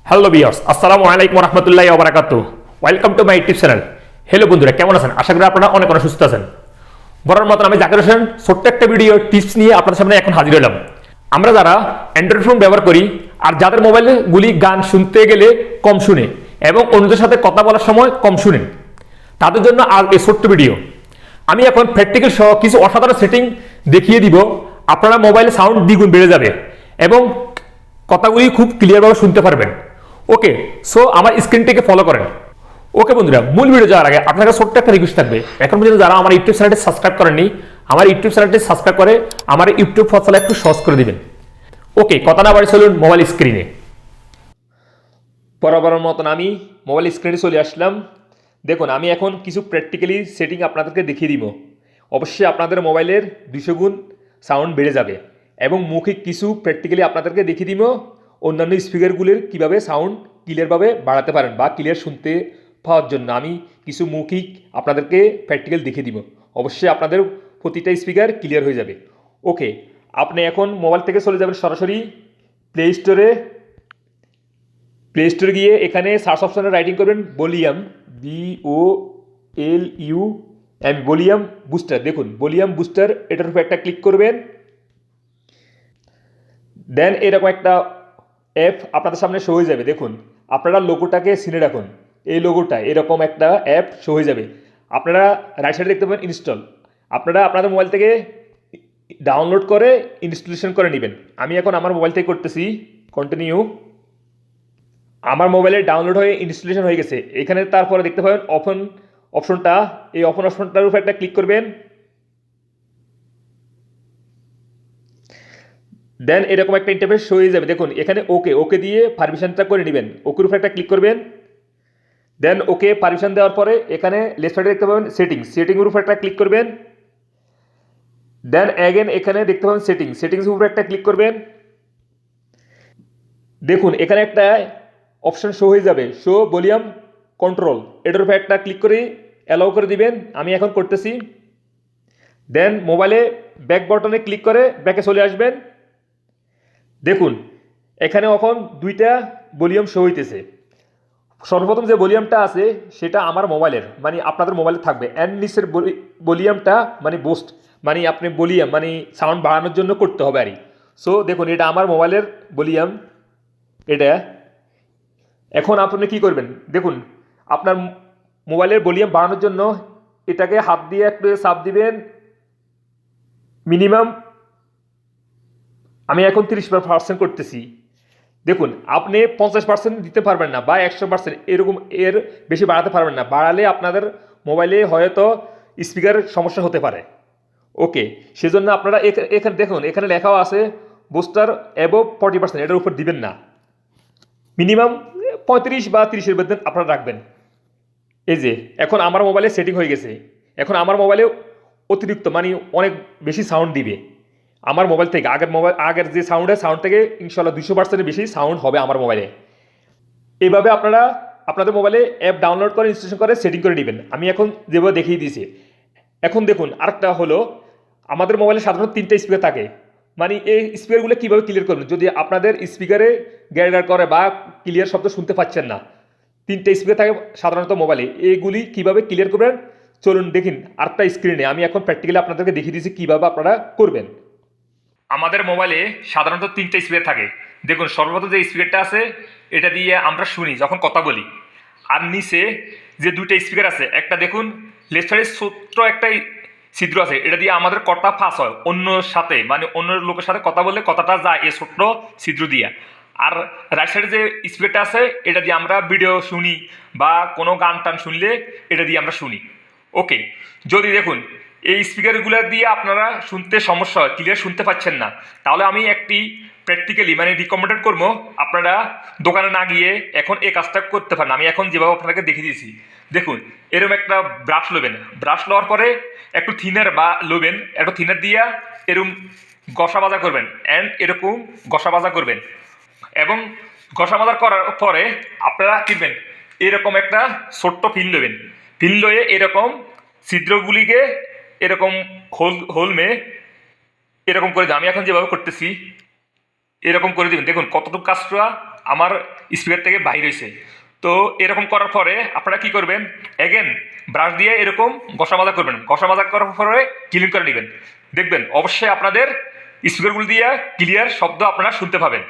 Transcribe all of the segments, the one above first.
Hello viewers, আসসালামু আলাইকুম ওয়া রাহমাতুল্লাহি ওয়া বারাকাতুহু। Welcome to my YouTube channel. Hello বন্ধুরা, কেমন আছেন? আশা করি আপনারা অনেক অনেক সুস্থ আছেন। বরাবর মতন আমি জাকির হোসেন ছোট্ট একটা ভিডিও টিপস নিয়ে আপনাদের সামনে এখন হাজির হলাম। আমরা যারা অ্যান্ড্রয়েড ফোন ব্যবহার করি আর যাদের মোবাইলে গুলি গান শুনতে গেলে কম শুনে এবং অন্যদের সাথে কথা বলার সময় কম শুনেন, তাদের জন্য আজ এই ছোট্ট ভিডিও। আমি এখন প্র্যাকটিক্যাল সহ কিছু অসাধারণ সেটিং দেখিয়ে দিব। আপনারা মোবাইলে সাউন্ড দ্বিগুণ বেড়ে যাবে এবং কথাগুলি খুব ক্লিয়ারভাবে শুনতে পারবেন। ওকে, সো আমার স্ক্রিনটিকে ফলো করেন। ওকে বন্ধুরা, মূল ভিডিও যাওয়ার আগে আপনাদের ছোট্ট একটা রিকোয়েস্ট থাকবে। এখন পর্যন্ত যারা আমার ইউটিউব চ্যানেলটি সাবস্ক্রাইব করেননি, আমার ইউটিউব চ্যানেলটি সাবস্ক্রাইব করে আমার ইউটিউব ফলো একটু সহজ করে দিবেন। ওকে, কথা না বাড়ি চলুন মোবাইল স্ক্রিনে। বরাবরের মতন আমি মোবাইল স্ক্রিনে চলে আসলাম। দেখুন, আমি এখন কিছু প্র্যাকটিক্যালি সেটিং আপনাদেরকে দেখিয়ে দিব। অবশ্যই আপনাদের মোবাইলের 200 গুণ সাউন্ড বেড়ে যাবে এবং মৌখিক কিছু প্র্যাকটিক্যালি আপনাদেরকে দেখিয়ে দিব অন্যান্য স্পিকারগুলির কীভাবে সাউন্ড ক্লিয়ারভাবে বাড়াতে পারেন বা ক্লিয়ার শুনতে পাওয়ার জন্য আমি কিছু মৌখিক আপনাদেরকে প্র্যাকটিক্যাল দেখিয়ে দিব। অবশ্যই আপনাদের প্রতিটা স্পিকার ক্লিয়ার হয়ে যাবে। ওকে, আপনি এখন মোবাইল থেকে চলে যাবেন সরাসরি প্লে স্টোরে। প্লে স্টোরে গিয়ে এখানে সার্চ অপশনে রাইটিং করবেন ভলিউম, VOLUM, ভলিউম বুস্টার। দেখুন ভলিউম বুস্টার, এটার উপর একটা ক্লিক করবেন। দেন এরকম একটা অ্যাপ আপনাদের সামনে শো হয়ে যাবে। দেখুন, আপনারা লোগোটাকে চিনে রাখুন। এই লোগোটা এরকম একটা অ্যাপ শো হয়ে যাবে। আপনারা রাইট সাইডে দেখতে পাবেন ইনস্টল। আপনারা আপনাদের মোবাইল থেকে ডাউনলোড করে ইনস্টলেশন করে নেবেন। আমি এখন আমার মোবাইল থেকে করতেছি। কন্টিনিউ। আমার মোবাইলে ডাউনলোড হয়ে ইনস্টলেশন হয়ে গেছে। এখানে তারপরে দেখতে পাবেন ওপেন অপশনটা। এই ওপেন অপশনটার উপর একটা ক্লিক করবেন। দেন এরকম একটা ইন্টারফেস শো হয়ে যাবে। দেখুন এখানে ওকে দিয়ে পারমিশনটা করে নেবেন। ওকের উপর একটা ক্লিক করবেন। দেন ওকে পারমিশন দেওয়ার পরে এখানে লেফট সাইডে দেখতে পাবেন সেটিংয়ের উপর একটা ক্লিক করবেন। দেন অ্যাগেন এখানে দেখতে পাবেন সেটিংসের উপর একটা ক্লিক করবেন। দেখুন এখানে একটা অপশন শো হয়ে যাবে, শো ভলিউম কন্ট্রোল। এটার উপর একটা ক্লিক করে অ্যালাউ করে দিবেন। আমি এখন করতেছি। দেন মোবাইলে ব্যাক বাটনে ক্লিক করে ব্যাকে চলে আসবেন। দেখুন এখানে এখন দুইটা ভলিউম শো হইতেছে। সর্বপ্রথম যে ভলিউমটা আছে সেটা আমার মোবাইলের, মানে আপনাদের মোবাইলে থাকবে। অ্যান্ড নিচের ভলিউমটা মানে বুস্ট, মানে আপনি ভলিউম মানে সাউন্ড বাড়ানোর জন্য করতে হবে আর কি। সো দেখুন এটা আমার মোবাইলের ভলিউম এটা। এখন আপনি কি করবেন, দেখুন আপনার মোবাইলের ভলিউম বাড়ানোর জন্য এটাকে হাত দিয়ে একটু চাপ দিবেন। মিনিমাম আমি এখন 30% করতেছি। দেখুন আপনি 50% দিতে পারবেন না বা 100% এরকম, এর বেশি বাড়াতে পারবেন না। বাড়ালে আপনাদের মোবাইলে হয়তো স্পিকারের সমস্যা হতে পারে। ওকে, সেজন্য আপনারা এখানে দেখুন এখানে লেখাও আছে বুস্টার অ্যাবভ 40%, এটার উপর দিবেন না। মিনিমাম 35 বা 30-এর মধ্যে আপনারা রাখবেন। এই যে এখন আমার মোবাইলে সেটিং হয়ে গেছে। এখন আমার মোবাইলে অতিরিক্ত মানে অনেক বেশি সাউন্ড দিবে আমার মোবাইল থেকে। আগের যে সাউন্ড থেকে ইনশাল্লাহ 200%-এর বেশি সাউন্ড হবে আমার মোবাইলে। এইভাবে আপনারা আপনাদের মোবাইলে অ্যাপ ডাউনলোড করে ইনস্টলেশন করে সেটিং করে নেবেন। আমি এখন যেভাবে দেখিয়ে দিয়েছি। এখন দেখুন আরেকটা হলো, আমাদের মোবাইলে সাধারণত 3টা স্পিকার থাকে। মানে এই স্পিকারগুলো কীভাবে ক্লিয়ার করবেন যদি আপনাদের স্পিকারে গ্যার করে বা ক্লিয়ার শব্দ শুনতে পাচ্ছেন না। 3টা স্পিকার থাকে সাধারণত মোবাইলে, এইগুলি কীভাবে ক্লিয়ার করবেন চলুন দেখিন আরেকটা স্ক্রিনে। আমি এখন প্র্যাকটিক্যালি আপনাদেরকে দেখিয়ে দিয়েছি কীভাবে আপনারা করবেন। আমাদের মোবাইলে সাধারণত 3টা স্পিকার থাকে। দেখুন সর্বপ্রথম যে স্পিকারটা আছে এটা দিয়ে আমরা শুনি যখন কথা বলি। আর নিচে যে 2টা স্পিকার আছে, একটা দেখুন লেফট সাইডে ছোট্ট একটা ছিদ্র আছে, এটা দিয়ে আমাদের কথা ফাঁস হয় অন্য সাথে, মানে অন্য লোকের সাথে কথা বললে কথাটা যায় এই ছোট্ট ছিদ্র দিয়ে। আর রাইট সাইডে যে স্পিকারটা আছে এটা দিয়ে আমরা ভিডিও শুনি বা কোনো গান টান শুনলে এটা দিয়ে আমরা শুনি। ওকে, যদি দেখুন এই স্পিকারগুলো দিয়ে আপনারা শুনতে সমস্যা হয়, ক্লিয়ার শুনতে পাচ্ছেন না, তাহলে আমি একটি প্র্যাকটিক্যালি মানে রিকমেন্ডেড করবো আপনারা দোকানে না গিয়ে এখন এই কাজটা করতে পারেন। আমি এখন যেভাবে আপনাকে দেখিয়ে দিয়েছি। দেখুন এরকম একটা ব্রাশ নেবেন, ব্রাশ নেওয়ার পরে একটু থিনার বা নেবেন, একটু থিনার দিয়ে এরকম ঘষা মাজা করবেন এরকম ঘষা মাজা করবেন। এবং ঘষা মাজা করার পরে আপনারা কিনবেন এরকম একটা ছোট্ট ফিল নেবেন। ফিল লয়ে এরকম ছিদ্রগুলিকে এরকম হোল মে এরকম করে দেন। আমি এখন যেভাবে করতেছি এরকম করে দিবেন। দেখুন কতটুকু কাজটা আমার স্পিকার থেকে বাইর হয়েছে। তো এরকম করার পরে আপনারা কি করবেন, এগেন ব্রাশ দিয়ে এরকম ঘষা মাজা করবেন, ঘষা মাজা করার পরে ক্লিন করে নেবেন। দেখবেন অবশ্যই আপনাদের স্পিকারগুলো দিয়ে ক্লিয়ার শব্দ আপনারা শুনতে পাবেন।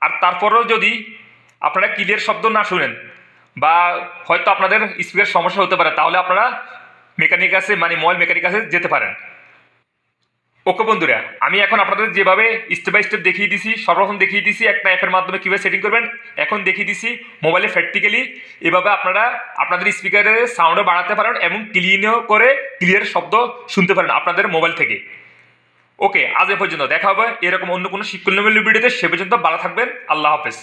আর তারপরেও যদি আপনারা ক্লিয়ার শব্দ না শুনেন বা হয়তো আপনাদের স্পিকার সমস্যা হতে পারে, তাহলে আপনারা মেকানিক কাছে মানে মোবাইল মেকানিক কাছে যেতে পারেন। ওকে বন্ধুরা, আমি এখন আপনাদের যেভাবে স্টেপ বাই স্টেপ দেখিয়ে দিছি, সর্বপ্রথম দেখিয়ে দিছি একটা অ্যাপের মাধ্যমে কীভাবে সেটিং করবেন, এখন দেখিয়ে দিছি মোবাইলে প্র্যাকটিক্যালি এভাবে আপনারা আপনাদের স্পিকারের সাউন্ডও বাড়াতে পারেন এবং ক্লিনও করে ক্লিয়ার শব্দ শুনতে পারেন আপনাদের মোবাইল থেকে। ওকে, আজ এ পর্যন্ত, দেখা হবে এরকম অন্য কোনো শিক্ষণীয় ভিডিওতে। সে পর্যন্ত ভালো থাকবেন, আল্লাহ হাফেজ।